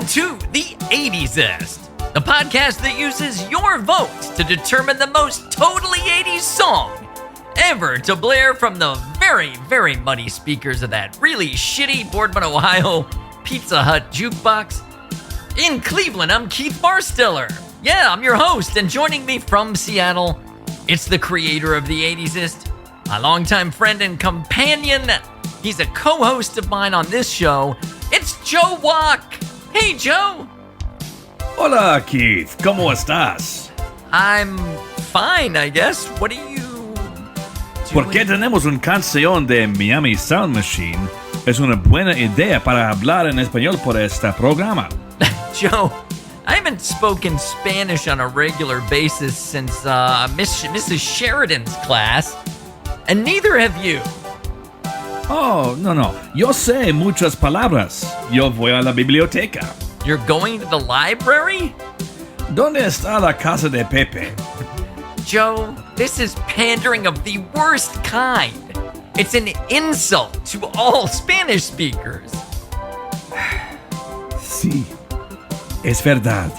to the 80sest, the podcast that uses your vote to determine the most totally 80s song ever to blare from the very, very muddy speakers of that really shitty Boardman, Ohio Pizza Hut jukebox. In Cleveland, I'm Keith Barsteller. Yeah, I'm your host, and joining me from Seattle, it's the creator of the 80sest, my longtime friend and companion. He's a co-host of mine on this show. It's Joe Walk. Hey, Joe. Hola, Keith. ¿Cómo estás? I'm fine, I guess. What are you doing? Porque tenemos una canción de Miami Sound Machine. Es una buena idea para hablar en español por este programa. Joe, I haven't spoken Spanish on a regular basis since Mrs. Sheridan's class, and neither have you. Oh, no. Yo sé muchas palabras. Yo voy a la biblioteca. You're going to the library? ¿Dónde está la casa de Pepe? Joe, this is pandering of the worst kind. It's an insult to all Spanish speakers. Sí, es verdad.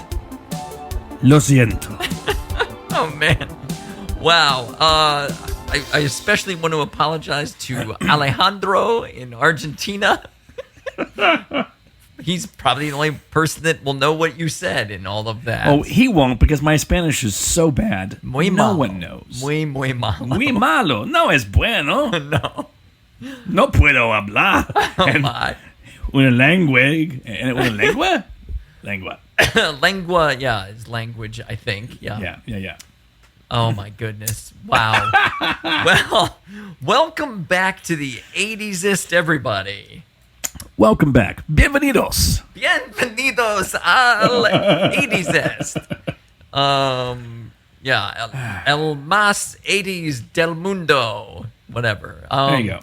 Lo siento. Oh, man. Wow. I especially want to apologize to Alejandro in Argentina. He's probably the only person that will know what you said in all of that. Oh, he won't because my Spanish is so bad. Muy no malo. one knows. Muy malo. Muy malo. No es bueno. No. No puedo hablar. Oh, my. Una lengua? Lengua. Lengua, yeah, is language, I think. Yeah. Yeah. Oh, my goodness. Wow. Well, welcome back to the 80sest, everybody. Welcome back. Bienvenidos. Bienvenidos al 80sest. Yeah, el más 80s del mundo. Whatever. There you go.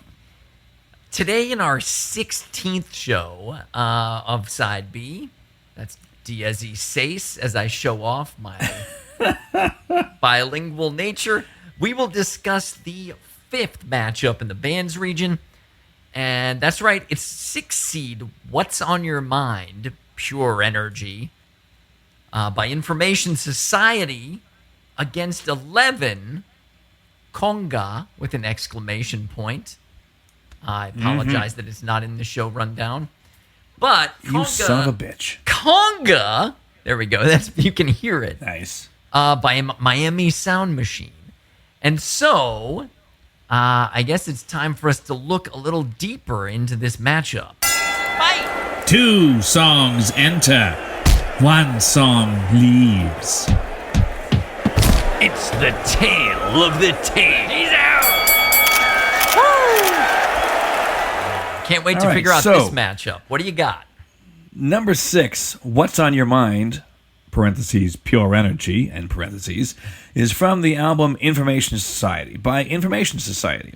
Today in our 16th show of Side B, that's DS6, as I show off my bilingual nature, we will discuss the 5th matchup in the Bands region. And that's right, it's 6 seed What's on Your Mind, Pure Energy, by Information Society against 11 Conga with an exclamation point. I apologize that it's not in the show rundown. But Conga, You son of a bitch. Conga, there we go. You can hear it. Nice. By Miami Sound Machine. And so, I guess it's time for us to look a little deeper into this matchup. Fight! 2 songs enter. 1 song leaves. It's the tale of the tape. He's out! Can't wait to figure out this matchup. What do you got? Number 6, What's on Your Mind, parentheses, Pure Energy, end parentheses, is from the album Information Society, by Information Society.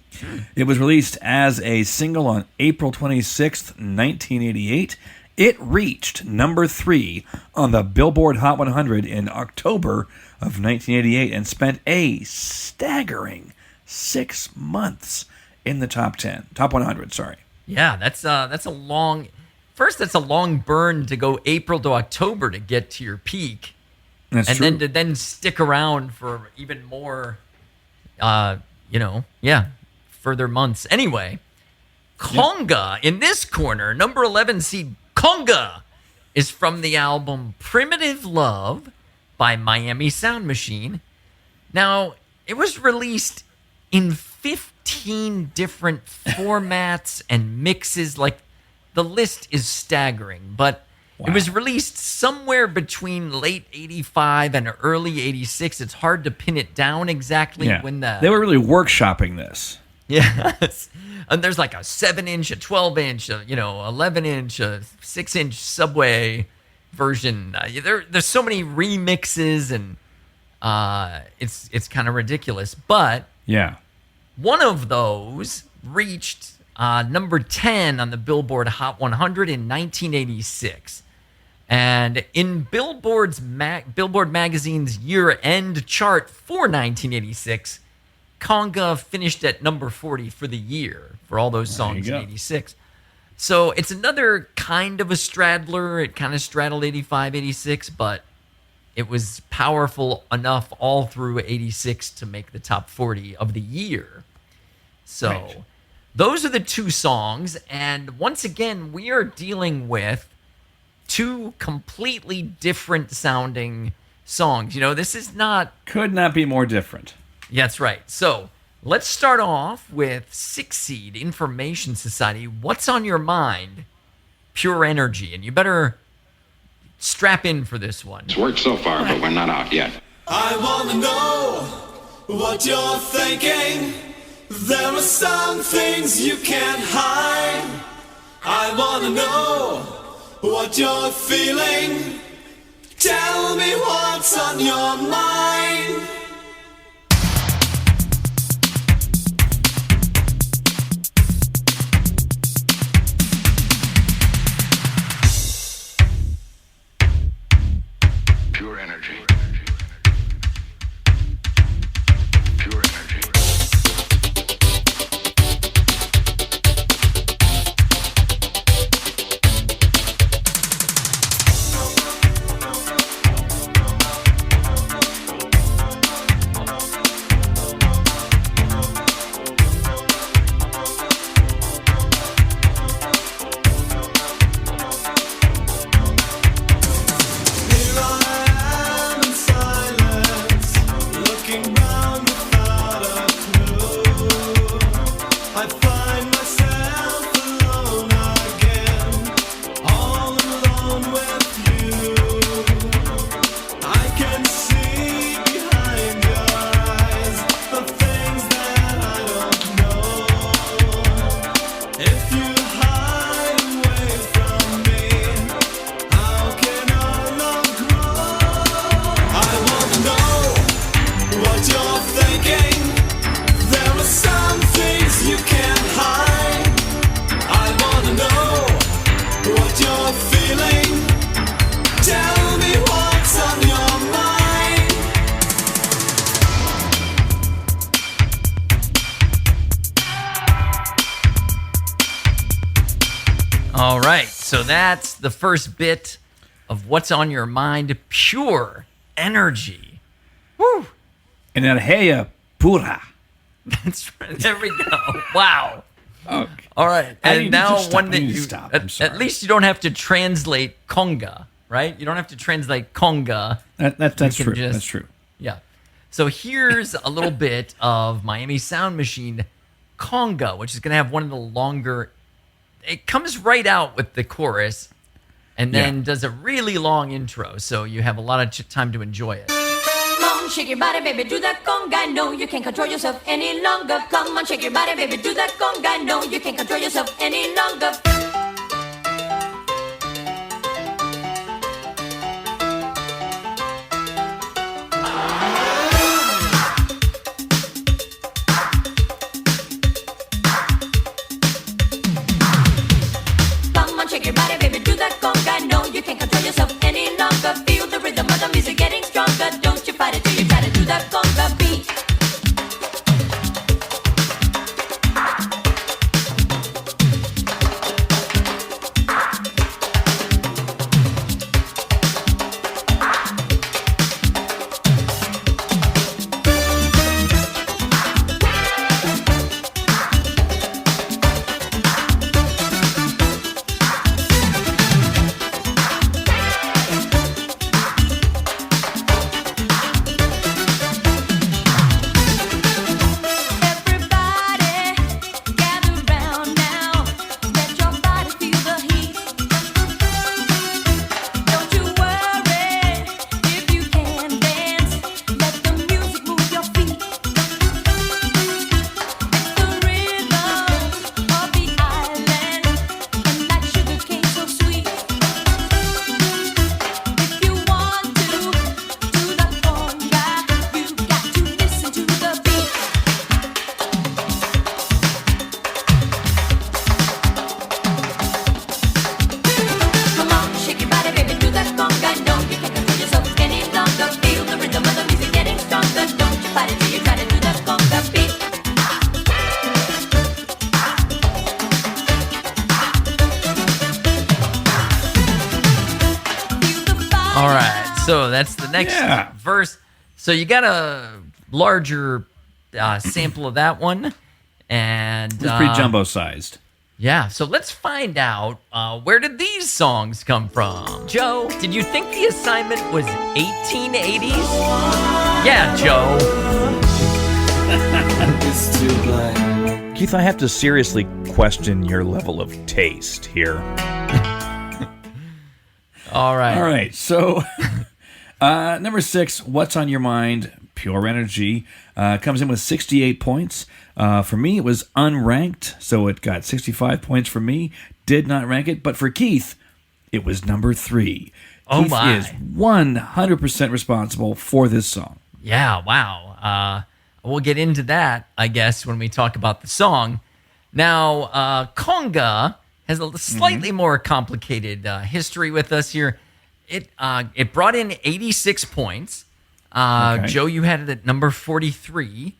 It was released as a single on April 26th, 1988. It reached number 3 on the Billboard Hot 100 in October of 1988 and spent a staggering 6 months in the top 100, sorry. Yeah, that's a long... First, that's a long burn to go April to October to get to your peak. That's true. And then stick around for even more, further months. Anyway, Conga in this corner, number 11 seed Conga, is from the album Primitive Love by Miami Sound Machine. Now, it was released in 15 different formats and mixes. Like, the list is staggering, but it was released somewhere between late 85 and early 86. It's hard to pin it down exactly when they were really workshopping this. Yes. And there's like a 7-inch, a 12-inch, 11-inch, a 6-inch Subway version. There's so many remixes, and it's kind of ridiculous. But one of those reached number 10 on the Billboard Hot 100 in 1986. And in Billboard Magazine's year-end chart for 1986, Conga finished at number 40 for the year for all those songs in 86. So it's another kind of a straddler. It kind of straddled 85, 86, but it was powerful enough all through 86 to make the top 40 of the year. So Right. those are the two songs. And once again, we are dealing with two completely different sounding songs. You know, this is not... Could not be more different. Yeah, that's right. So let's start off with 6 Seed, Information Society. What's on your mind? Pure Energy. And you better strap in for this one. It's worked so far, but we're not out yet. I wanna know what you're thinking. There are some things you can't hide. I wanna know what you're feeling. Tell me what's on your mind. Pure energy. Pure energy. Here I am in silence, looking round without a clue. I find myself alone again, all alone with you. I can see behind your eyes the things that I don't know. If you hide away from me, how can our love grow? I wanna know what you're thinking. There are some things you can't hide. I wanna know what you're feeling. Tell me what's on your mind. All right. So that's the first bit of What's on Your Mind. Pure Energy. Woo. Energia pura. That's right. There we go. Wow. Okay. All right. I need And to now just stop. one I that need to you stop. I'm at sorry. least you don't have to translate Conga, right? You don't have to translate Conga. That's You true. can just- That's true. Yeah. So here's a little bit of Miami Sound Machine Conga, which is going to have one of the longer. It comes right out with the chorus and then Yeah. does a really long intro. So you have a lot of time to enjoy it. Come on, shake your body, baby, do that conga. No, you can't control yourself any longer. Come on, shake your body, baby, do that conga. No, you can't control yourself any longer. Come on, shake your body, baby, do that conga. No, you can't control yourself any longer. Feel the rhythm of the music getting stronger. Don't you fight it till you try to do that conga beat. All right, so that's the next verse. So you got a larger sample of that one, and It's pretty jumbo-sized. yeah. So let's find out where did these songs come from. Joe, did you think the assignment was 1880s? Yeah, Joe. It's too blind. Keith, I have to seriously question your level of taste here. All right. So number 6, What's on Your Mind? Pure Energy comes in with 68 points. For me, it was unranked, so it got 65 points for me. Did not rank it, but for Keith, it was number 3. Oh, Keith my. is 100% responsible for this song. Yeah, wow. We'll get into that, I guess, when we talk about the song. Now, Conga has a slightly more complicated history with us here. It brought in 86 points. Joe, you had it at number 43.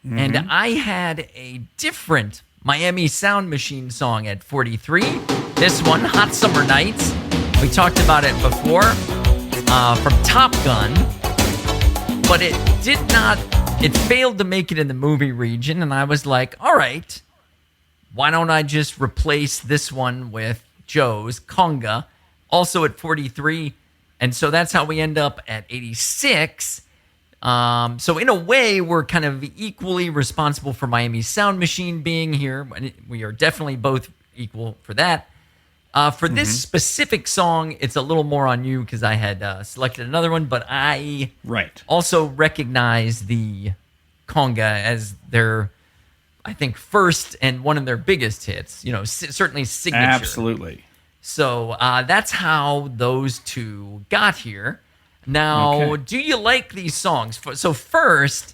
And I had a different Miami Sound Machine song at 43. This one, Hot Summer Nights. We talked about it before from Top Gun. But it failed to make it in the movie region. And I was like, all right, why don't I just replace this one with Joe's Conga, also at 43. And so that's how we end up at 86. So in a way, we're kind of equally responsible for Miami Sound Machine being here. We are definitely both equal for that. For this specific song, it's a little more on you because I had selected another one, but I also recognize the Conga as their, I think, first and one of their biggest hits. You know, certainly signature. Absolutely. So that's how those two got here. Now, do you like these songs? So first,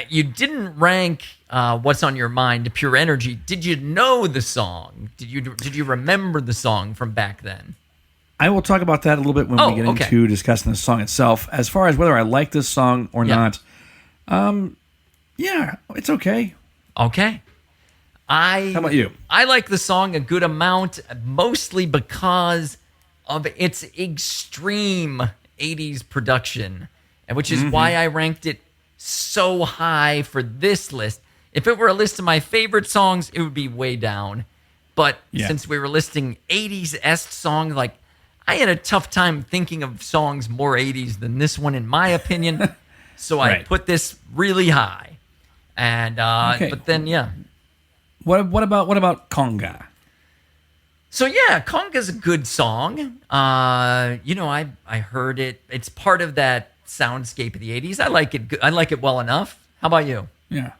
you didn't rank What's on Your Mind to Pure Energy. Did you know the song? Did you remember the song from back then? I will talk about that a little bit when we get into discussing the song itself. As far as whether I like this song or not, yeah, it's okay. Okay. How about you? I like the song a good amount, mostly because of its extreme 80s production, and which is why I ranked it so high for this list. If it were a list of my favorite songs, it would be way down. But since we were listing 80s-esque songs, like, I had a tough time thinking of songs more 80s than this one, in my opinion. So I put this really high. And but then What about Conga? So yeah, Conga's a good song. You know, I heard it. It's part of that soundscape of the 80s. I like it. I like it well enough. How about you? Yeah.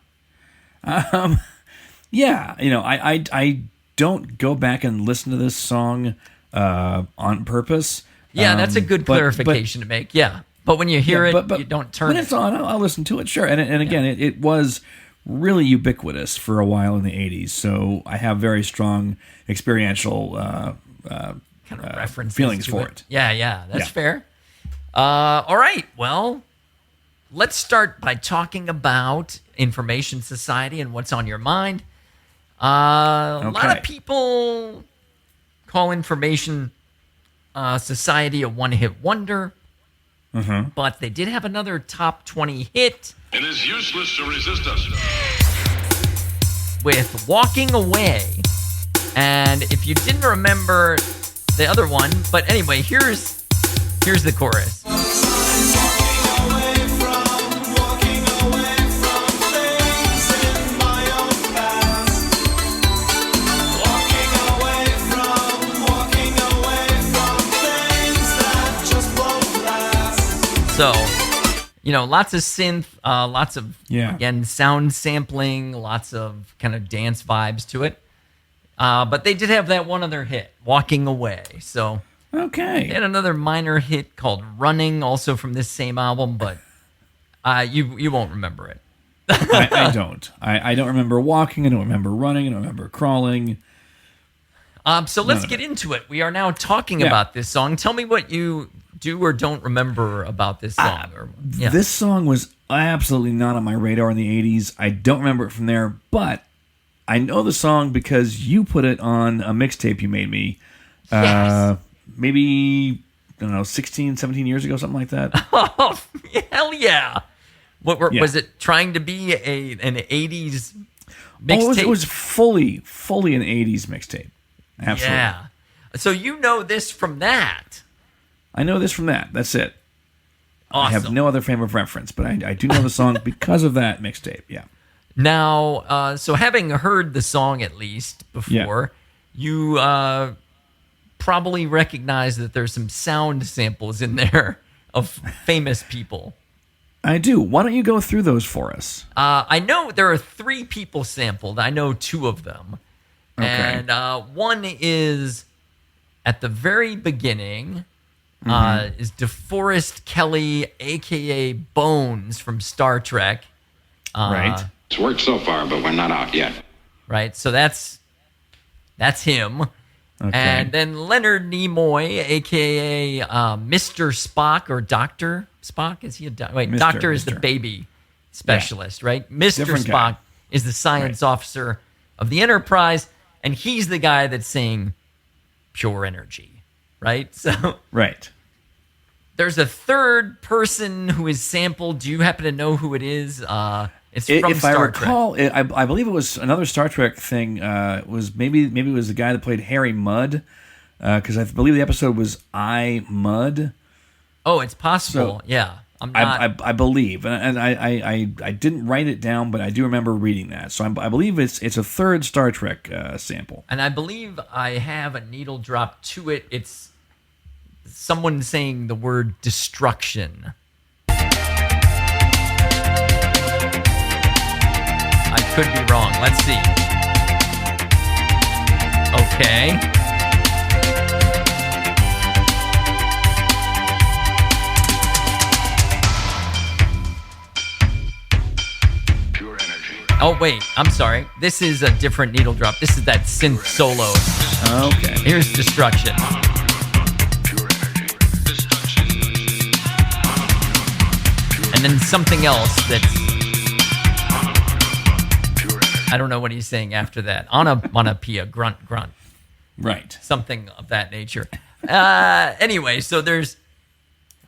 Yeah, you know, I don't go back and listen to this song on purpose. Yeah, that's a good clarification to make. Yeah. But when you hear it, you don't turn it. When it's on, I'll listen to it, sure. And again, it was really ubiquitous for a while in the 80s, so I have very strong experiential kind of references feelings to for it. Yeah, that's fair. All right, well, let's start by talking about Information Society and what's on your mind. A lot of people call Information Society a one-hit wonder, but they did have another top 20 hit. It is useless to resist us. With Walking Away. And if you didn't remember the other one, but anyway, here's the chorus. So, you know, lots of synth, lots of, again, sound sampling, lots of kind of dance vibes to it. But they did have that one other hit, Walking Away. So, they had another minor hit called Running, also from this same album, but you won't remember it. I don't. I don't remember walking. I don't remember running. I don't remember crawling. So let's get into it. We are now talking about this song. Tell me what you do or don't remember about this song. This song was absolutely not on my radar in the 80s. I don't remember it from there, but I know the song because you put it on a mixtape you made me. Yes. Maybe don't know, 16, 17 years ago, something like that. Oh, hell yeah. Yeah. Was it trying to be an 80s mixtape? Oh, it was fully an 80s mixtape. Absolutely. Yeah. So you know this from that. I know this from that. That's it. Awesome. I have no other frame of reference, but I do know the song because of that mixtape. Yeah. Now, so having heard the song at least before, you probably recognize that there's some sound samples in there of famous people. I do. Why don't you go through those for us? I know there are 3 people sampled. I know 2 of them. Okay. And one is at the very beginning, is DeForest Kelly, a.k.a. Bones from Star Trek. Right. It's worked so far, but we're not out yet. Right, so that's him. Okay. And then Leonard Nimoy, a.k.a. Mr. Spock or Dr. Spock. Is he a doctor? Wait, Mr. Doctor is the Mr. baby specialist, right? Mr. Different Spock guy. is the science officer of the Enterprise, and he's the guy that's saying pure energy, right? So Right. there's a third person who is sampled. Do you happen to know who it is? It's from If Star I recall, Trek. I believe it was another Star Trek thing. It was maybe it was the guy that played Harry Mudd, because I believe the episode was I Mudd. Oh, it's possible. So, Yeah. I'm not. I believe, and I didn't write it down, but I do remember reading that. So I believe it's a third Star Trek sample. And I believe I have a needle drop to it. It's someone saying the word destruction. I could be wrong. Let's see. Okay. Pure energy. Oh, wait. I'm sorry. This is a different needle drop. This is that synth solo. Okay. Here's destruction. Pure energy. And then something else that's... Pure energy. I don't know what he's saying after that. Onomatopoeia, grunt. Right. Something of that nature. Anyway, so there's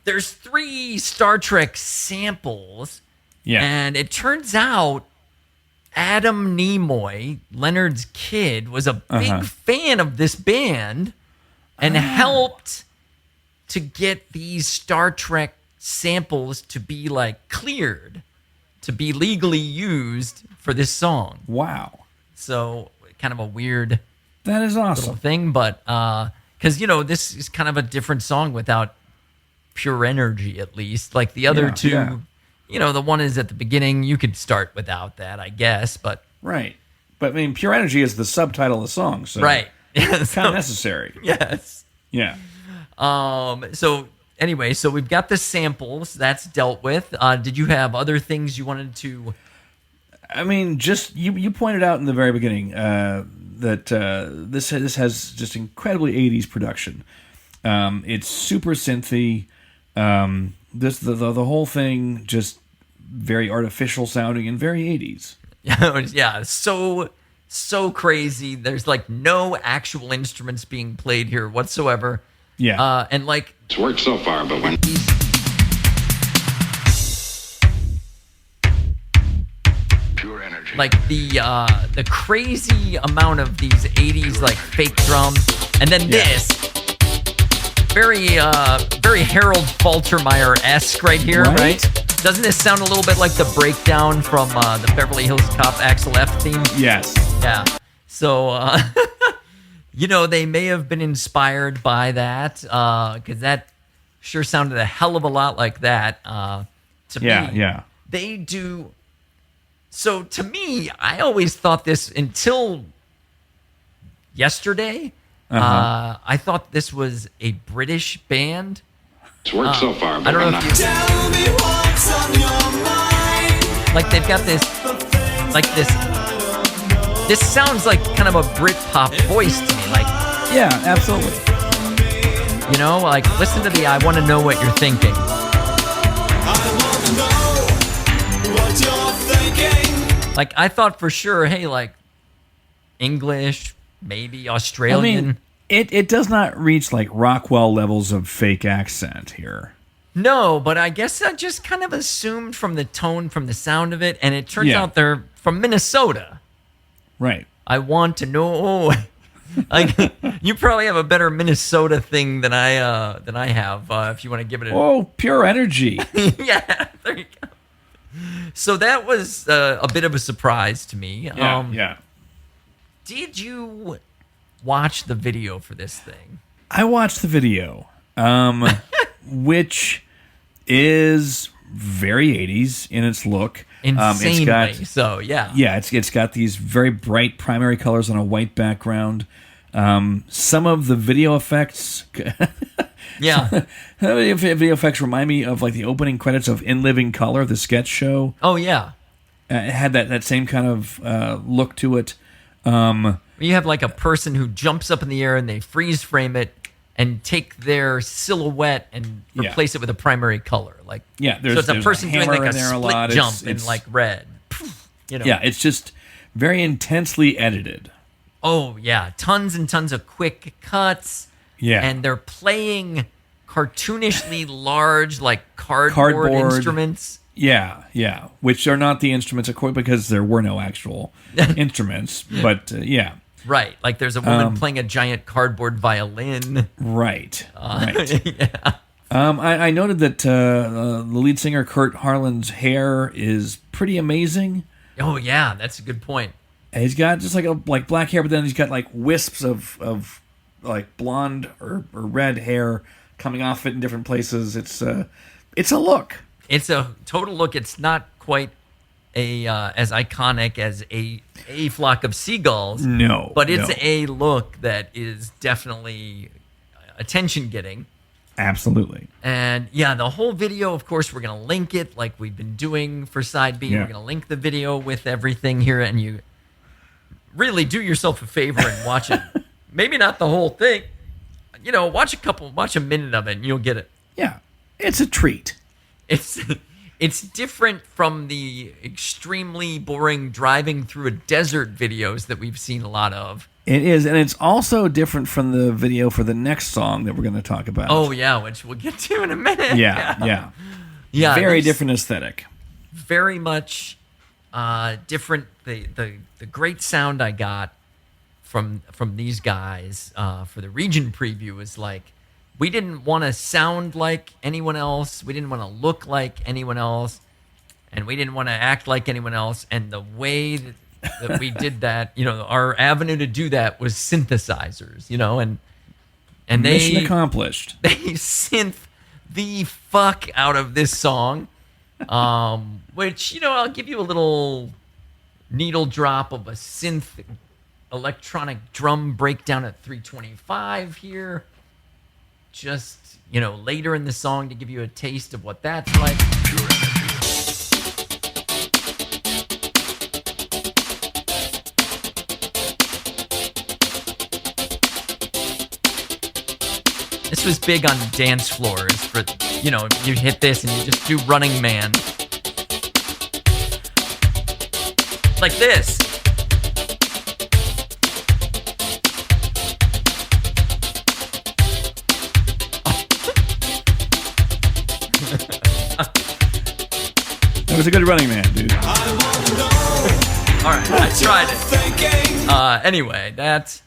3 Star Trek samples, Yeah. and it turns out Adam Nimoy, Leonard's kid, was a big fan of this band and helped to get these Star Trek samples to be like cleared, to be legally used for this song. Wow. So kind of a weird That is little awesome. thing, but because this is kind of a different song without pure energy, at least. Like the other two, the one is at the beginning. You could start without that, I guess, but Right. But I mean, Pure Energy is the subtitle of the song, so right, it's kind of necessary. yes. Yeah. So anyway, so we've got the samples that's dealt with. Did you have other things you wanted to? I mean, just you pointed out in the very beginning that this has just incredibly 80s production. It's super synthy. The whole thing just very artificial sounding and very 80s. Yeah, so crazy. There's like no actual instruments being played here whatsoever. Yeah. And like It's worked so far, but when pure energy. like the crazy amount of these 80s like fake drums, and then this very Harold Faltermeyer-esque right here, right? Doesn't this sound a little bit like the breakdown from the Beverly Hills Cop Axel F theme? Yes. Yeah. So they may have been inspired by that, because that sure sounded a hell of a lot like that to me. Yeah. They do. So to me, I always thought this until yesterday. I thought this was a British band. It's worked so far, but I don't we're know not. if you Tell me what's on your mind. like. They've got this like this. This sounds like kind of a Britpop voice to me. Like, Yeah, absolutely. like listen to the "I Want to Know What You're Thinking." I want to know what you're thinking. Like I thought for sure, hey, like English, maybe Australian. It does not reach like Rockwell levels of fake accent here. No, but I guess I just kind of assumed from the tone, from the sound of it, and it turns out they're from Minnesota. Right. I want to know. You probably have a better Minnesota thing than I have. If you want to give it a pure energy. yeah, there you go. So that was a bit of a surprise to me. Yeah. Did you watch the video for this thing? I watched the video, which is very 80s in its look. Insanely so, yeah. Yeah, it's got these very bright primary colors on a white background. Some of the video effects... Yeah. Video effects remind me of like the opening credits of In Living Color, the sketch show. Oh, yeah. It had that same kind of look to it. You have like a person who jumps up in the air and they freeze frame it and take their silhouette and replace it with a primary color. Like, so it's a person doing like a split jump in like red. Yeah, it's just very intensely edited. Oh, yeah. Tons and tons of quick cuts. Yeah. And they're playing cartoonishly large, like cardboard instruments. Yeah. Which are not the instruments, of course, because there were no actual instruments. But, yeah. Right. Like there's a woman playing a giant cardboard violin. Right. Yeah. I noted that the lead singer, Kurt Harlan's hair is pretty amazing. Oh, yeah. That's a good point. He's got just like black hair, but then he's got like wisps of like blonde or red hair coming off it in different places. It's a look. It's a total look. It's not quite as iconic as a flock of seagulls. No, but it's a look that is definitely attention getting. Absolutely. And yeah, the whole video, of course, we're gonna link it like we've been doing for Side B. Yeah. We're gonna link the video with everything here, and you really do yourself a favor and watch it. Maybe not the whole thing. Watch a minute of it and you'll get it. Yeah. It's a treat. It's different from the extremely boring driving through a desert videos that we've seen a lot of. It is, and it's also different from the video for the next song that we're going to talk about. Oh, yeah, which we'll get to in a minute. Yeah. Very different aesthetic. Very much different. The great sound I got from these guys for the region preview was like, we didn't want to sound like anyone else, we didn't want to look like anyone else, and we didn't want to act like anyone else. And the way that we did that, our avenue to do that was synthesizers, and they mission accomplished. They synth the fuck out of this song, which I'll give you a little needle drop of a synth electronic drum breakdown at 325 here. Just, later in the song to give you a taste of what that's like. This was big on dance floors for, you hit this and you just do Running Man. Like this. That was a good Running Man, dude. All right, I tried it. Anyway, that's...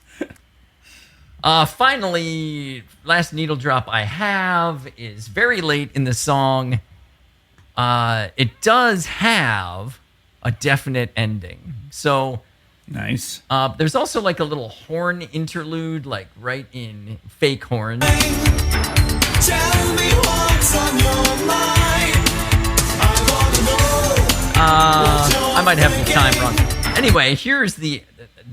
finally, last needle drop I have is very late in the song. It does have a definite ending. So... Nice. There's also like a little horn interlude, like right in fake horns. Tell me what's on your mind. I wanna know. I might have the time wrong. Anyway, here's the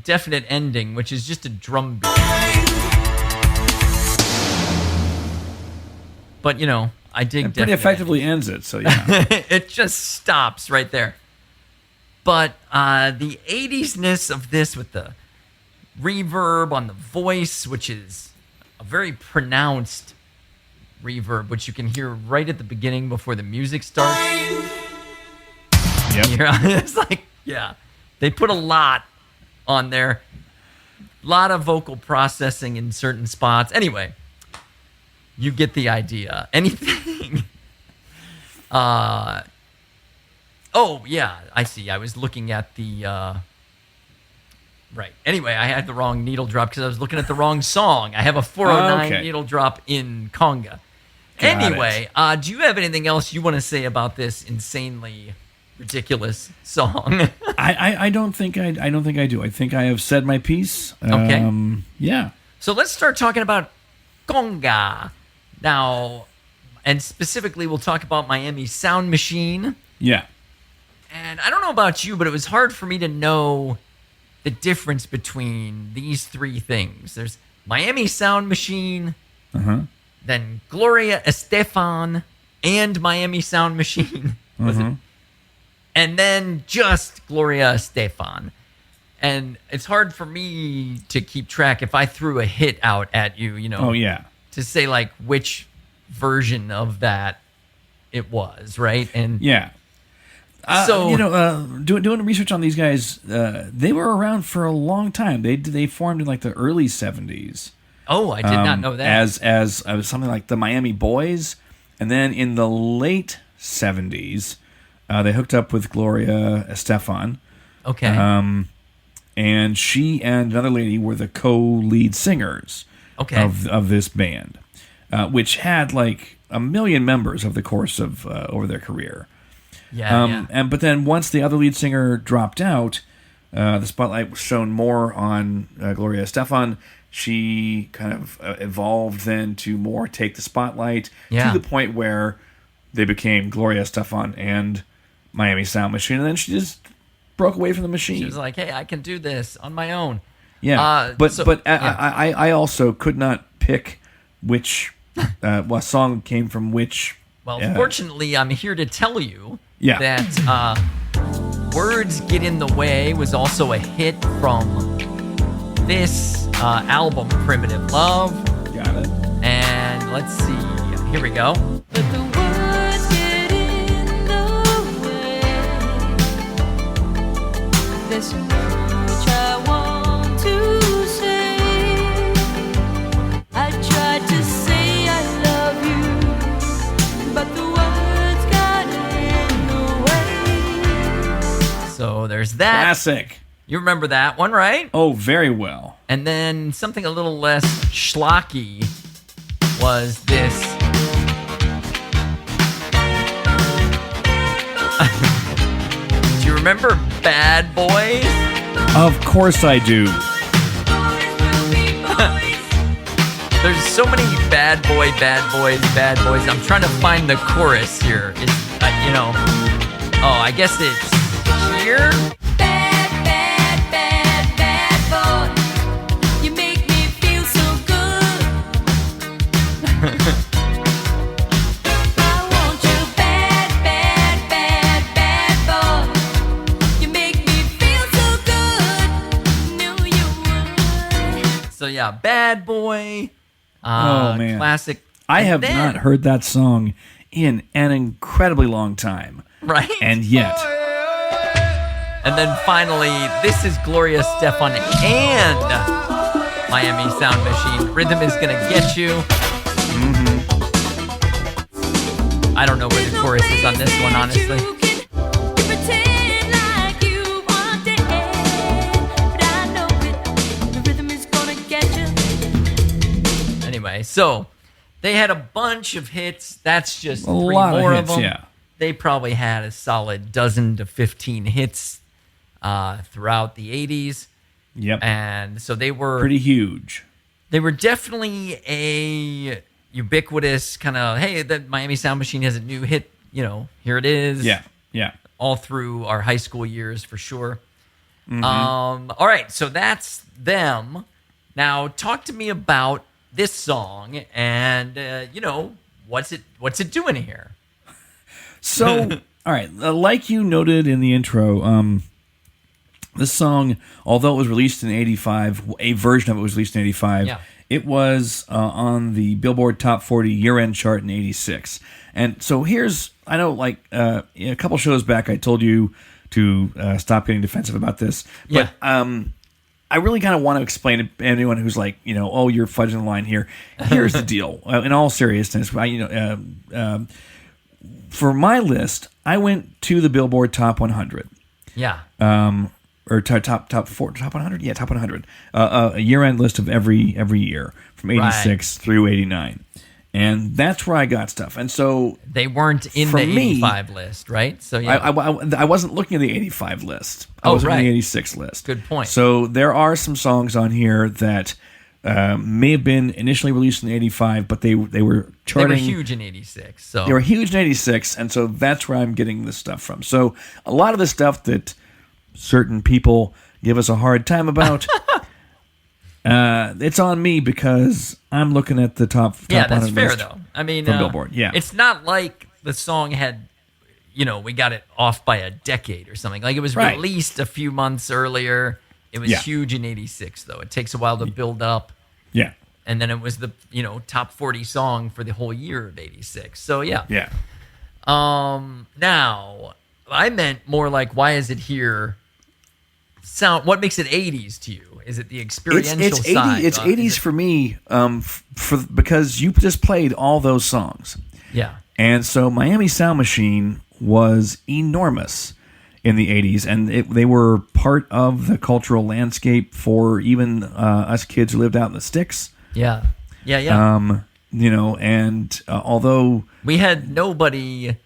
definite ending, which is just a drum beat. But, I dig It pretty effectively ends it, so yeah. It just stops right there. But the 80s-ness of this with the reverb on the voice, which is a very pronounced reverb, which you can hear right at the beginning before the music starts. Yep. It's like, yeah, they put a lot on there. lot of vocal processing in certain spots. Anyway, you get the idea. Anything? Oh, yeah, I see. I was looking at the... Right. Anyway, I had the wrong needle drop because I was looking at the wrong song. I have a 409 needle drop in Conga. Anyway, do you have anything else you want to say about this insanely ridiculous song? I don't think I do. I think I have said my piece. Okay. Yeah. So let's start talking about Conga now, and specifically, we'll talk about Miami Sound Machine. Yeah. And I don't know about you, but it was hard for me to know the difference between these three things. There's Miami Sound Machine, then Gloria Estefan, and Miami Sound Machine. Was it? And then just Gloria Estefan. And it's hard for me to keep track if I threw a hit out at you, you know. Oh, yeah. To say, like, which version of that it was, right? And yeah. So, doing research on these guys, they were around for a long time. They formed in like the early 70s. Oh, I did not know that. As something like the Miami Boys, and then in the late 70s, they hooked up with Gloria Estefan. Okay. And she and another lady were the co-lead singers of this band, which had like 1 million members over the course of over their career. Yeah. But then once the other lead singer dropped out, the spotlight was shown more on Gloria Estefan. She kind of evolved then to more take the spotlight to the point where they became Gloria Estefan and Miami Sound Machine, and then she just broke away from the machine. She was like, "Hey, I can do this on my own." Yeah, I also could not pick which what song came from which. Well, fortunately, I'm here to tell you that Words Get in the Way was also a hit from this album, Primitive Love. Got it. And let's see. Here we go. But the words get in the way. There's so much I want to say. I tried to say I love you, but the words got in the way. So there's that. Classic. You remember that one, right? Oh, very well. And then something a little less schlocky was this. Do you remember Bad Boys? Of course I do. There's so many bad boys. I'm trying to find the chorus here. It's, I guess it's here. So yeah, Bad Boy. Oh man, classic. I have not heard that song in an incredibly long time. Right? And yet. And then finally, this is Gloria Estefan and Miami Sound Machine. Rhythm Is Gonna Get You. I don't know where the chorus is on this one, honestly. Anyway, so they had a bunch of hits. That's just a lot more of hits, of them. yeah. They probably had a solid dozen to 15 hits throughout the 80s. Yep. And so they were pretty huge. They were definitely a ubiquitous kind of, hey, the Miami Sound Machine has a new hit, here it is. Yeah. All through our high school years for sure. All right, so that's them. Now talk to me about this song and what's it doing here? So, all right, like you noted in the intro, this song, although it was released in 85, a version of it was released in 85, it was on the Billboard Top 40 year-end chart in 86. And so I know like a couple shows back I told you to stop getting defensive about this, but I really kind of want to explain to anyone who's like, oh, you're fudging the line here. Here's the deal. In all seriousness, for my list, I went to the Billboard Top 100. Yeah. Or top 100? Yeah, top 100. A year-end list of every year from 86 through 89. And that's where I got stuff. And so they weren't in the 85 list, right? So yeah. I wasn't looking at the 85 list. I was looking at the 86 list. Good point. So there are some songs on here that may have been initially released in 85, but they were charting. They were huge in 86. So they were huge in 86, and so that's where I'm getting this stuff from. So a lot of the stuff that certain people give us a hard time about, it's on me because I'm looking at the top 100 that's fair, list though. I mean, from Billboard. Yeah. It's not like the song had, we got it off by a decade or something. Like, it was released a few months earlier. It was huge in 86, though. It takes a while to build up. Yeah. And then it was the, top 40 song for the whole year of 86. So, yeah. Yeah. Now, I meant more like, why is it here? What makes it 80s to you? Is it the experiential side? It's 80s for me, because you just played all those songs. Yeah. And so Miami Sound Machine was enormous in the 80s, and they were part of the cultural landscape for even us kids who lived out in the sticks. Yeah. And although we had nobody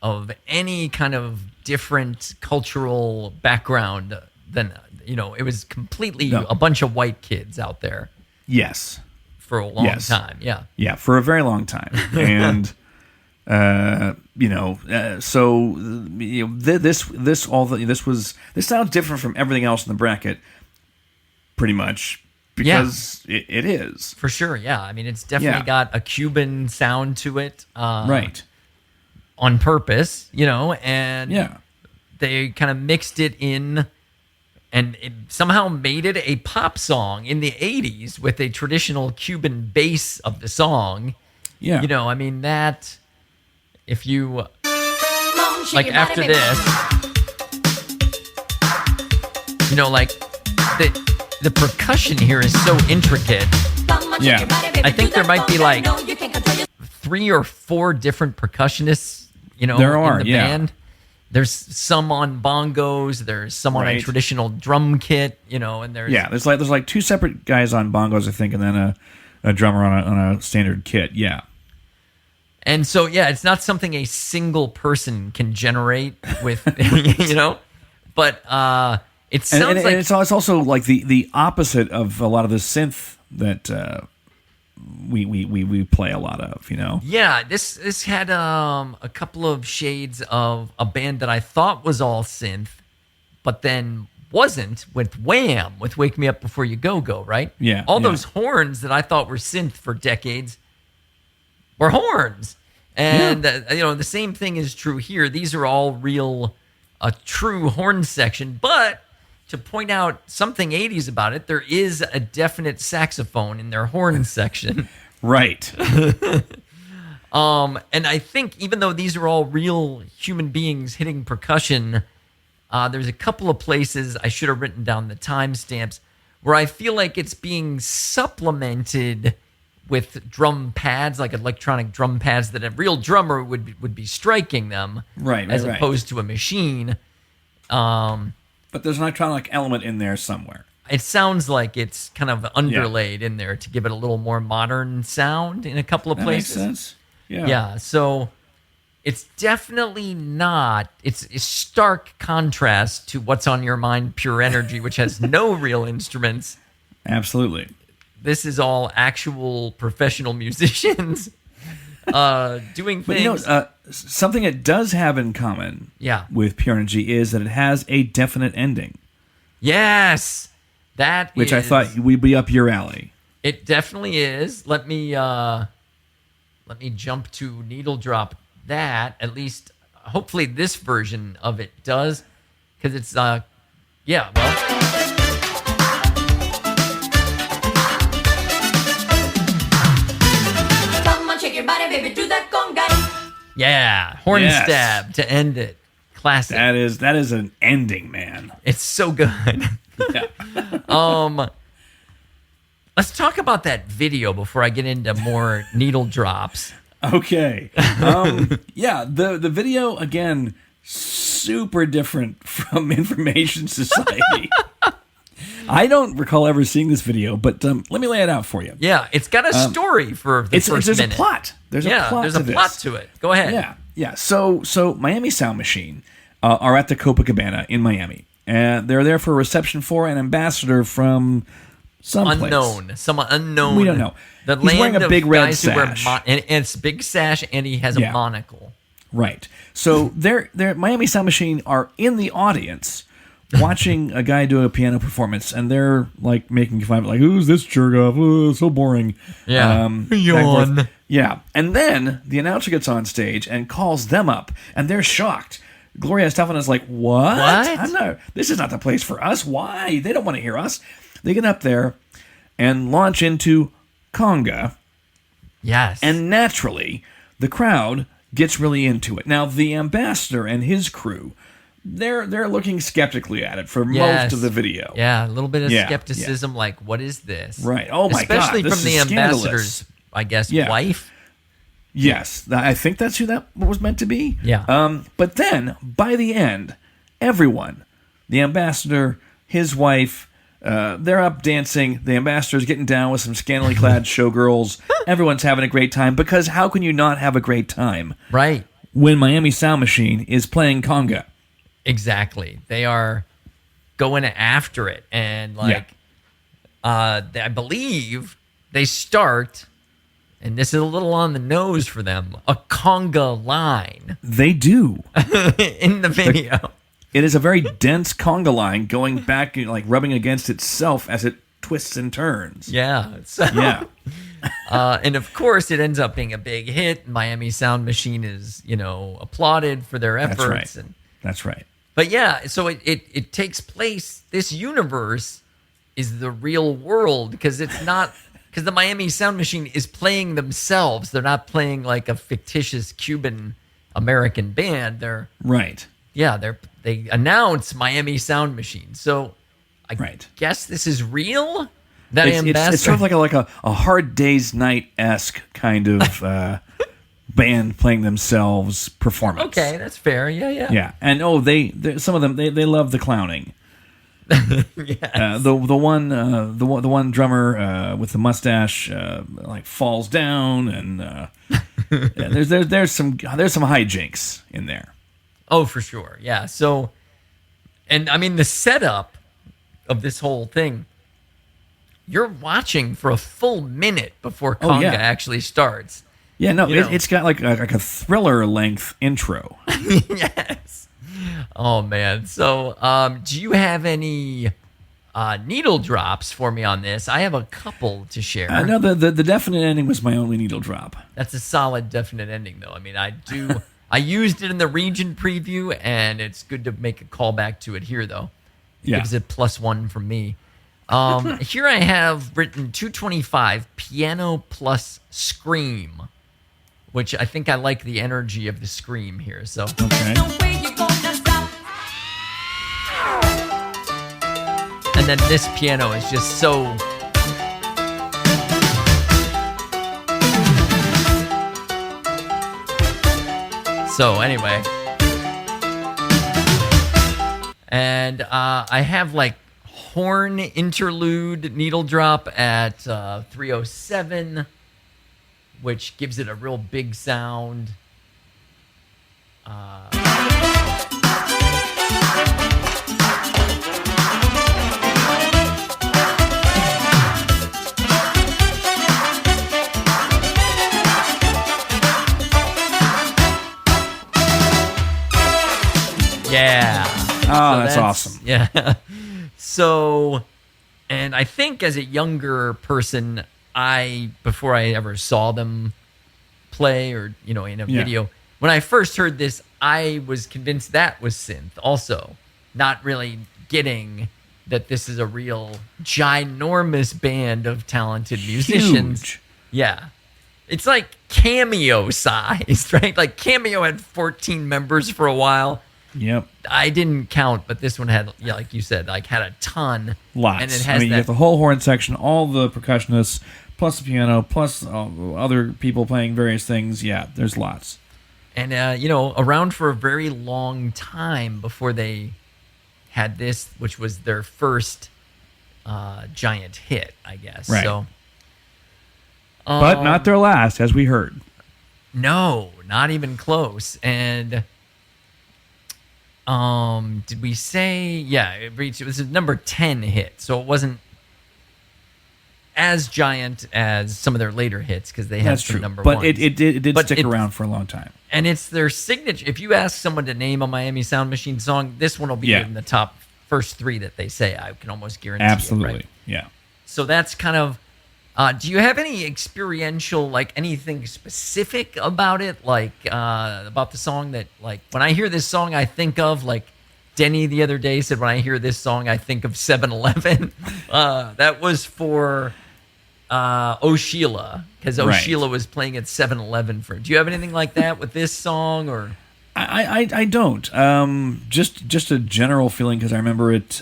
of any kind of different cultural background than, it was completely a bunch of white kids out there. Yes. For a long time. Yeah. Yeah, for a very long time. And this sounds different from everything else in the bracket, pretty much, because it is for sure. Yeah, I mean, it's definitely got a Cuban sound to it, right? On purpose, and they kind of mixed it in, and it somehow made it a pop song in the 80s with a traditional Cuban bass of the song. Yeah, I mean that. If you like after this, like the percussion here is so intricate. Yeah, I think there might be like 3 or 4 different percussionists, there are, in the band. There's some on bongos, there's some on a traditional drum kit, and there's like 2 separate guys on bongos, I think, and then a drummer on a standard kit. Yeah. And so, it's not something a single person can generate with, but it sounds like... And it's also like the opposite of a lot of the synth that we play a lot of, Yeah, this had a couple of shades of a band that I thought was all synth, but then wasn't, with Wham, with Wake Me Up Before You Go, right? Yeah. All those horns that I thought were synth for decades were horns. And, the same thing is true here. These are all a true horn section. But to point out something 80s about it, there is a definite saxophone in their horn section. Right. And I think even though these are all real human beings hitting percussion, there's a couple of places I should have written down the timestamps where I feel like it's being supplemented with drum pads, like electronic drum pads that a real drummer would be striking them, as opposed to a machine. But there's an electronic element in there somewhere. It sounds like it's kind of underlaid in there to give it a little more modern sound in a couple of places. Makes sense. Yeah. Yeah. So it's definitely not. It's stark contrast to What's on Your Mind, Pure Energy, which has no real instruments. Absolutely. This is all actual professional musicians doing things. But something it does have in common with Pure Energy is that it has a definite ending. Yes. Which I thought would be up your alley. It definitely is. Let me jump to needle drop that. At least, hopefully this version of it does. Because it's, Shake your body, baby, do that conga. Yeah, horn stab to end it. Classic. That is an ending, man. It's so good. Let's talk about that video before I get into more needle drops. Okay. The video, again, super different from Information Society. I don't recall ever seeing this video, but let me lay it out for you. Yeah, it's got a story for the first there's minute. a plot. There's a plot there's to a this. plot to it. Go ahead. Yeah. So Miami Sound Machine are at the Copacabana in Miami, and they're there for a reception for an ambassador from someplace. Someone unknown. We don't know. The He's land wearing a of big red guys who wear sash. and it's a big sash, and he has a monocle. Right. So they're Miami Sound Machine are in the audience watching a guy do a piano performance, and they're like making fun of it, like, who's this jerk off? Oh, so boring. Yeah. Back and Yawn. forth. Yeah. And then the announcer gets on stage and calls them up, and they're shocked. Gloria Estefano's like, what? This is not the place for us. Why? They don't want to hear us. They get up there and launch into Conga. Yes. And naturally, the crowd gets really into it. Now, the ambassador and his crew, they're looking skeptically at it for most of the video. Yeah, a little bit of skepticism, like, what is this? Right. Oh, my God. Especially This from the is scandalous. ambassador's, I guess, wife. Yes. I think that's who that was meant to be. Yeah. But then, by the end, everyone, the ambassador, his wife, they're up dancing. The ambassador's getting down with some scantily clad showgirls. Everyone's having a great time, because how can you not have a great time? Right. When Miami Sound Machine is playing Conga. Exactly. They are going after it. And, I believe they start, and this is a little on the nose for them, a conga line. They do. In the video. It is a very dense conga line going back, like rubbing against itself as it twists and turns. Yeah. So, Yeah. and of course, it ends up being a big hit. Miami Sound Machine is, applauded for their efforts. That's right. And, That's right. but yeah, so it takes place. This universe is the real world, because the Miami Sound Machine is playing themselves. They're not playing like a fictitious Cuban American band. They're Right. Yeah, they announce Miami Sound Machine. So I guess this is real? That ambassador? It's sort of like a Hard Day's Night-esque kind of band playing themselves performance. Okay, that's fair. Yeah. Yeah. And some of them they love the clowning. Yes. The one drummer with the mustache like falls down, and there's some hijinks in there. Oh, for sure. Yeah. So, and I mean, the setup of this whole thing, you're watching for a full minute before Conga actually starts. Yeah, no, it's got like a thriller length intro. Yes. Oh, man. So, do you have any needle drops for me on this? I have a couple to share. No, the definite ending was my only needle drop. That's a solid definite ending, though. I mean, I used it in the region preview, and it's good to make a callback to it here, though. Yeah. Gives it +1 from me. Here I have written 225 piano plus scream, which I think I like the energy of the scream here. So Okay. And then this piano is just so. So anyway, and I have like horn interlude needle drop at 307, which gives it a real big sound. Yeah. Oh, that's awesome. Yeah. So, and I think as a younger person, before I ever saw them play or, in a video, when I first heard this, I was convinced that was synth also, not really getting that this is a real ginormous band of talented musicians. Huge. Yeah. It's like Cameo sized, right? Like Cameo had 14 members for a while. Yep. I didn't count, but this one had, yeah, like you said, like had a ton. Lots. And it has you that. have the whole horn section, all the percussionists, plus the piano, plus other people playing various things. Yeah, there's lots. And, around for a very long time before they had this, which was their first giant hit, I guess. Right. So, But not their last, as we heard. no, not even close. And did we say, yeah, it was a number 10 hit. So it wasn't as giant as some of their later hits because they had That's some true. number But ones. it did But stick it's- around for a long time. And it's their signature. If you ask someone to name a Miami Sound Machine song, this one will be Yeah. in the top first three that they say. I can almost guarantee Absolutely. it, right? Yeah. So that's kind of. Do you have any experiential, like anything specific about it, like about the song that, like, when I hear this song, I think of, like, Denny the other day said, when I hear this song, I think of 7-Eleven. That was for Oh Sheila, because Oh Right. Sheila was playing at 7-Eleven for. Do you have anything like that with this song, or? I don't. Just a general feeling because I remember it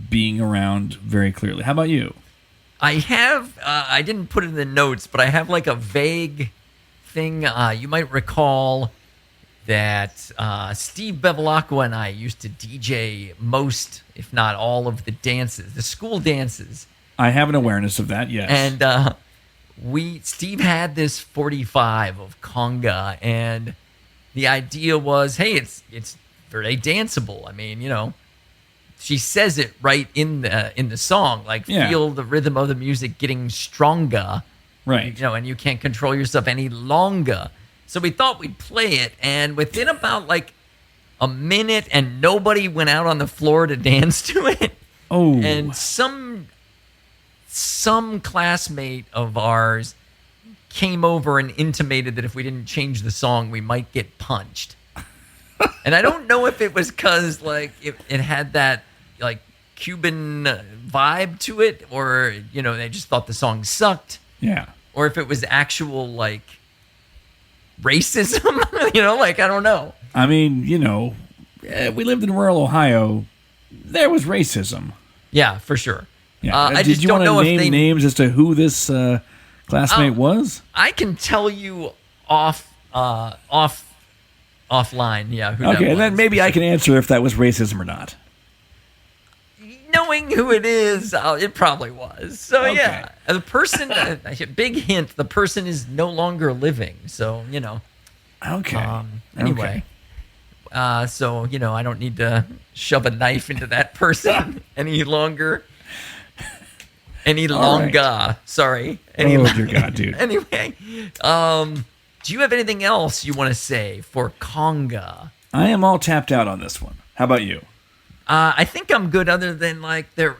being around very clearly. How about you? I have, I didn't put it in the notes, but I have like a vague thing. You might recall that Steve Bevilacqua and I used to DJ most, if not all, of the dances, the school dances. I have an awareness of that, yes. And Steve had this 45 of Conga, and the idea was, hey, it's very danceable. I mean, she says it right in the song, like, Yeah. feel the rhythm of the music getting stronger, right. and you can't control yourself any longer. So we thought we'd play it, and within about like a minute, and nobody went out on the floor to dance to it. Oh. And some classmate of ours came over and intimated that if we didn't change the song, we might get punched. And I don't know if it was because like it had that like Cuban vibe to it, or they just thought the song sucked, Yeah. or if it was actual like racism. Like, I don't know. I mean, we lived in rural Ohio. There was racism. Yeah, for sure. Yeah. I Did just you don't want know to if name they. names as to who this classmate was? I can tell you offline. Yeah. Who that Okay, and then was. maybe I can answer if that was racism or not. Knowing who it is, it probably was. So Okay. yeah, the person. Big hint: the person is no longer living. So Okay. Anyway, so I don't need to shove a knife into that person any longer. Any All right. longer. Sorry. Oh, dear God, dude. Anyway, do you have anything else you want to say for Conga? I am all tapped out on this one. How about you? I think I'm good. Other than like they're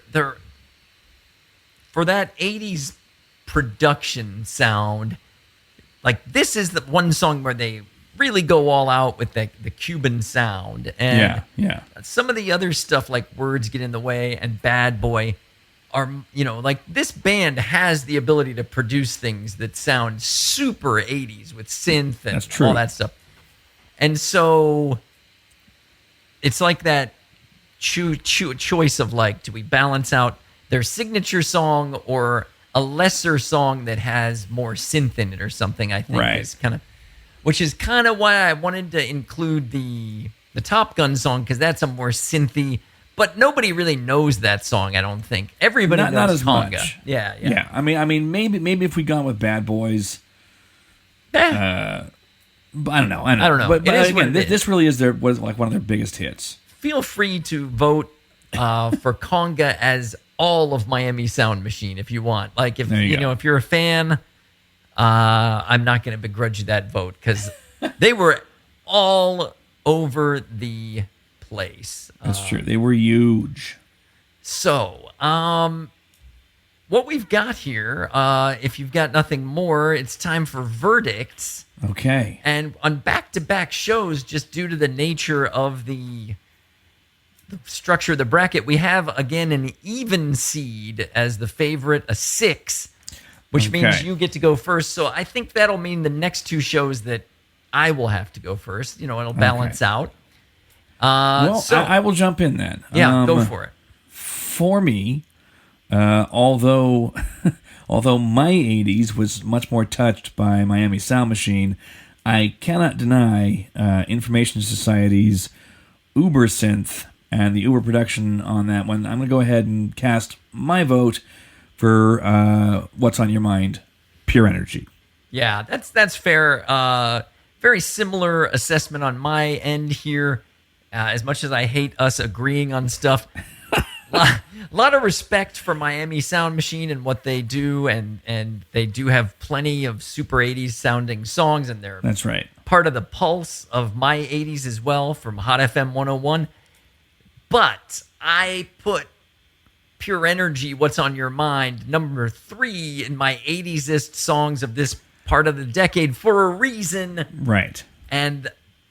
for that '80s production sound. Like, this is the one song where they really go all out with the Cuban sound, and Yeah. some of the other stuff like Words Get in the Way and Bad Boy are, like, this band has the ability to produce things that sound super 80s with synth and That's true. all that stuff. And so it's like that choice of like, do we balance out their signature song or a lesser song that has more synth in it or something, I think Right. is which is kind of why I wanted to include the Top Gun song, because that's a more synthy, but nobody really knows that song, I don't think. Everybody knows Not as Conga. much. Yeah. Yeah. I mean, maybe if we gone with Bad Boys, but I don't know. I don't know. But It is what again, it is. this really was like one of their biggest hits. Feel free to vote for Conga as all of Miami Sound Machine if you want. Like, if There you go. if you're a fan, I'm not going to begrudge you that vote, because they were all over the place. That's true. They were huge. So, what we've got here, if you've got nothing more, it's time for verdicts. Okay. And on back-to-back shows, just due to the nature of the structure of the bracket, we have, again, an even seed as the favorite, a 6, which means Okay. you get to go first. So I think that'll mean the next two shows that I will have to go first. It'll balance out. I will jump in then. Yeah, go for it. For me, although my 80s was much more touched by Miami Sound Machine, I cannot deny Information Society's Uber synth and the Uber production on that one. I'm going to go ahead and cast my vote for What's on Your Mind, Pure Energy. Yeah, that's fair. Very similar assessment on my end here. As much as I hate us agreeing on stuff, a lot of respect for Miami Sound Machine and what they do, and they do have plenty of super 80s sounding songs, and they're That's right. part of the pulse of my 80s as well from Hot FM 101. But I put Pure Energy, What's on Your Mind, number 3 in my 80s-ist songs of this part of the decade for a reason. Right. And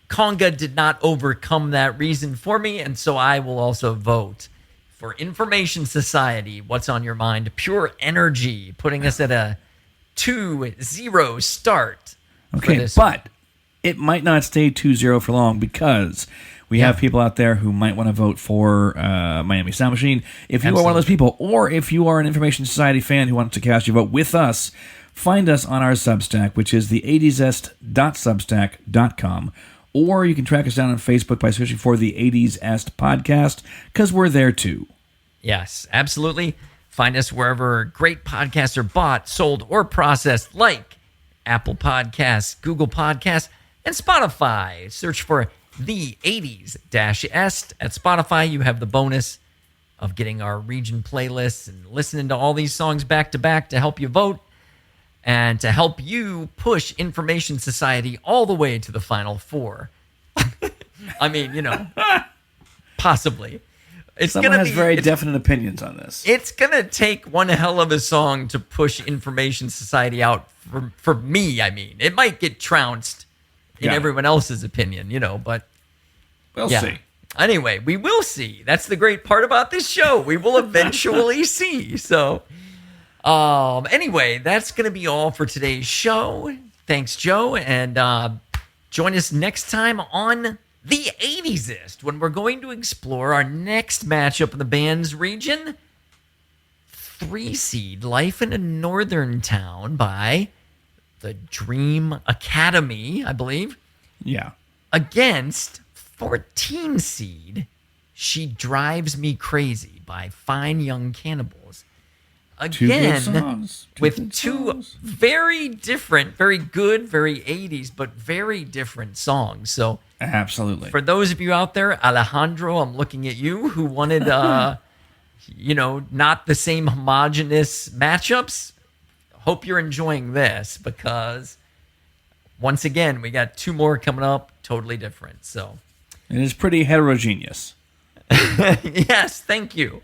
Conga did not overcome that reason for me, and so I will also vote for Information Society, What's on Your Mind, Pure Energy, putting us at a 2-0 start. Okay, but it might not stay 2-0 for long because we have people out there who might want to vote for Miami Sound Machine. If you are one of those people, or if you are an Information Society fan who wants to cast your vote with us, find us on our Substack, which is the 80sest.substack.com. Or you can track us down on Facebook by searching for the 80s Est podcast, because we're there too. Yes, absolutely. Find us wherever great podcasts are bought, sold, or processed, like Apple Podcasts, Google Podcasts, and Spotify. Search for the 80s-Est. At Spotify, you have the bonus of getting our region playlists and listening to all these songs back to back to help you vote and to help you push Information Society all the way to the Final Four. I mean, possibly. Someone has very definite opinions on this. It's going to take one hell of a song to push Information Society out for me, I mean. It might get trounced in everyone else's opinion, but... We'll see. Anyway, we will see. That's the great part about this show. We will eventually see. So... anyway, that's going to be all for today's show. Thanks, Joe. And join us next time on the 80sist when we're going to explore our next matchup in the Bands region. 3-seed Life in a Northern Town by the Dream Academy, I believe. Yeah. Against 14-seed She Drives Me Crazy by Fine Young Cannibals. Again, with two very different, very good, very 80s, but very different songs. So, absolutely. For those of you out there, Alejandro, I'm looking at you, who wanted, not the same homogenous matchups. Hope you're enjoying this because, once again, we got 2 more coming up, totally different. So, it is pretty heterogeneous. Yes, thank you.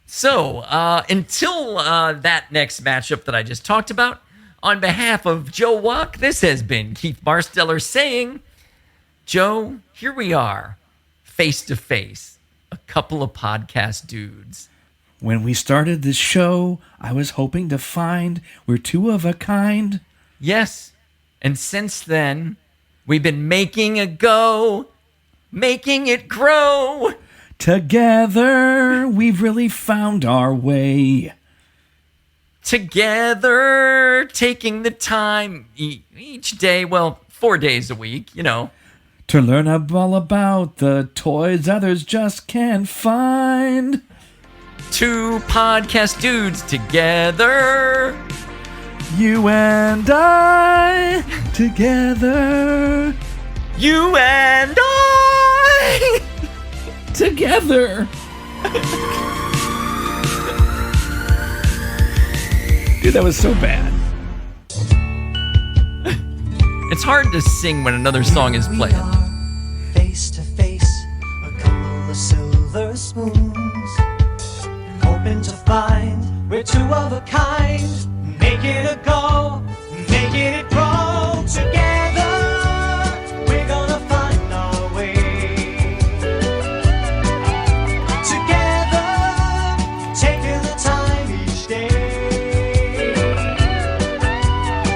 So, until that next matchup that I just talked about, on behalf of Joe Walk, this has been Keith Barsteller saying, Joe, here we are, face to face, a couple of podcast dudes. When we started this show, I was hoping to find we're 2 of a kind. Yes, and since then, we've been making it go, making it grow. Together, we've really found our way. Together, taking the time each day, 4 days a week, to learn all about the toys others just can't find. 2 podcast dudes together. You and I together. You and I together. Dude, that was so bad. It's hard to sing when another song is playing. Face to face, a couple of silver spoons, hoping to find we're 2 of a kind. Make it a go, making it grow. Together, we're gonna find our way. Together, taking the time each day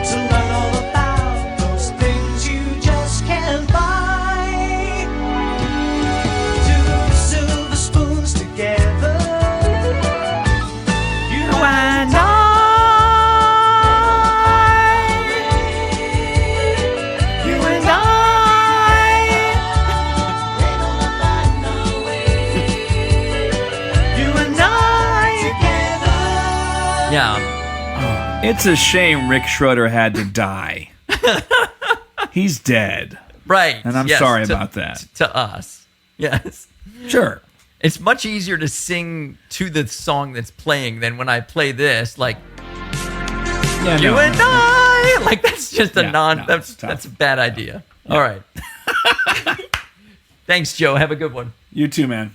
to learn all about those things you just can't buy. It's a shame Rick Schroeder had to die. He's dead. Right. And I'm yes, sorry about that. To us. Yes. Sure. It's much easier to sing to the song that's playing than when I play this. Like, Yeah, you no. and I. Like, that's just a Yeah, no, that's it's tough. that's a bad idea. All right. Thanks, Joe. Have a good one. You too, man.